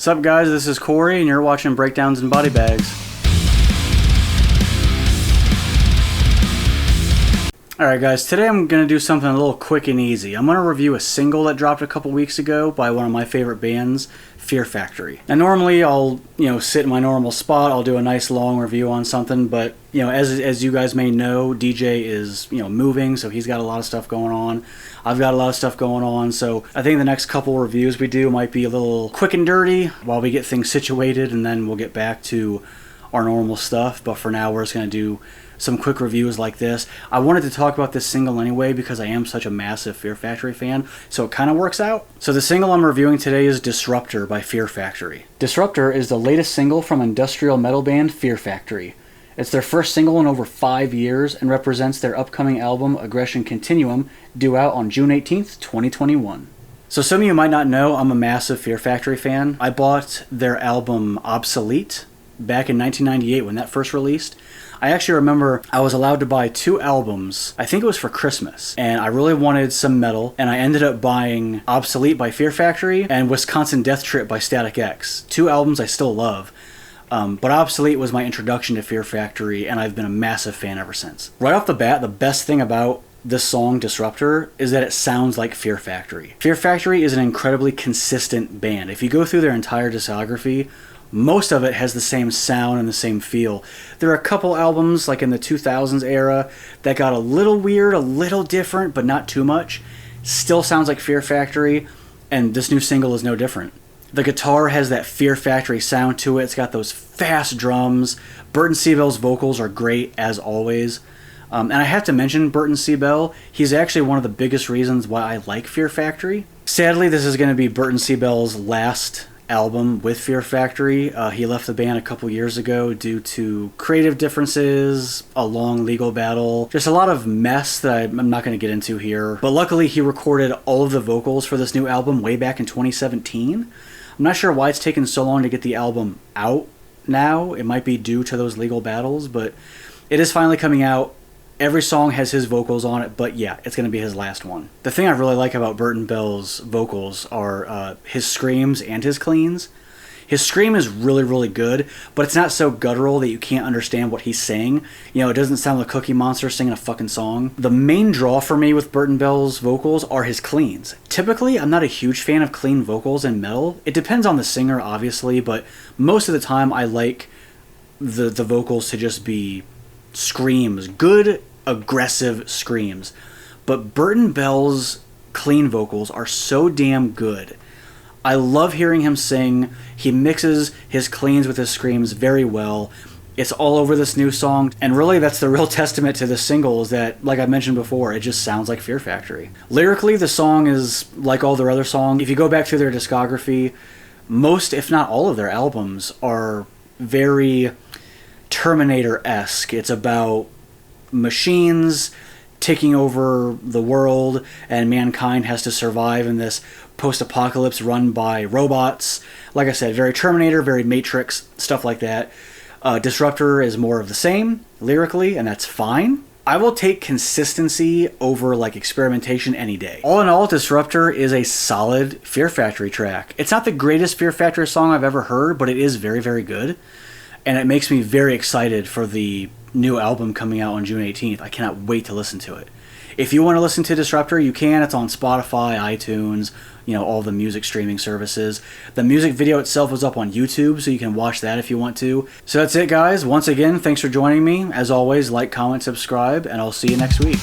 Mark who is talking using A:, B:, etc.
A: What's up, guys? This is Corey, and you're watching Breakdowns and Body Bags. Alright guys, today I'm going to do something a little quick and easy. I'm going to review a single that dropped a couple weeks ago by one of my favorite bands, Fear Factory. Now normally I'll, sit in my normal spot, I'll do a nice long review on something, but, as you guys may know, DJ is, moving, so he's got a lot of stuff going on. I've got a lot of stuff going on, so I think the next couple reviews we do might be a little quick and dirty while we get things situated, and then we'll get back to our normal stuff. But for now, we're just going to do some quick reviews like this. I wanted to talk about this single anyway because I am such a massive Fear Factory fan, so it kind of works out. So the single I'm reviewing today is Disruptor by Fear Factory. Disruptor is the latest single from industrial metal band Fear Factory. It's their first single in over 5 years and represents their upcoming album Aggression Continuum, due out on June 18th, 2021. So some of you might not know I'm a massive Fear Factory fan. I bought their album Obsolete back in 1998 when that first released. I actually remember I was allowed to buy 2 albums. I think it was for Christmas, and I really wanted some metal, and I ended up buying Obsolete by Fear Factory and Wisconsin Death Trip by Static X. 2 albums I still love. But Obsolete was my introduction to Fear Factory, and I've been a massive fan ever since. Right off the bat, the best thing about this song, Disruptor, is that it sounds like Fear Factory. Fear Factory is an incredibly consistent band. If you go through their entire discography, most of it has the same sound and the same feel. There are a couple albums, like in the 2000s era, that got a little weird, a little different, but not too much. Still sounds like Fear Factory, and this new single is no different. The guitar has that Fear Factory sound to it. It's got those fast drums. Burton C. Bell's vocals are great, as always. And I have to mention Burton C. Bell. He's actually one of the biggest reasons why I like Fear Factory. Sadly, this is going to be Burton C. Bell's last album with Fear Factory. He left the band a couple years ago due to creative differences, a long legal battle, just a lot of mess that I'm not going to get into here. But luckily, he recorded all of the vocals for this new album way back in 2017. I'm not sure why it's taken so long to get the album out now. It might be due to those legal battles, but it is finally coming out. Every song has his vocals on it, but yeah, it's going to be his last one. The thing I really like about Burton Bell's vocals are his screams and his cleans. His scream is really, really good, but it's not so guttural that you can't understand what he's saying. It doesn't sound like Cookie Monster singing a fucking song. The main draw for me with Burton Bell's vocals are his cleans. Typically, I'm not a huge fan of clean vocals in metal. It depends on the singer, obviously, but most of the time I like the vocals to just be screams. Good, aggressive screams. But Burton Bell's clean vocals are so damn good. I love hearing him sing. He mixes his cleans with his screams very well. It's all over this new song, and really that's the real testament to this single, is that, like I mentioned before, it just sounds like Fear Factory. Lyrically, the song is like all their other songs. If you go back through their discography, most, if not all of their albums are very Terminator-esque. It's about machines taking over the world, and mankind has to survive in this post-apocalypse run by robots. Like I said, very Terminator, very Matrix, stuff like that. Disruptor is more of the same, lyrically, and that's fine. I will take consistency over experimentation any day. All in all, Disruptor is a solid Fear Factory track. It's not the greatest Fear Factory song I've ever heard, but it is very, very good. And it makes me very excited for the new album coming out on June 18th. I cannot wait to listen to it. If you want to listen to Disruptor, you can. It's on Spotify, iTunes, all the music streaming services. The music video itself is up on YouTube, so you can watch that if you want to. So that's it, guys. Once again, thanks for joining me. As always, like, comment, subscribe, and I'll see you next week.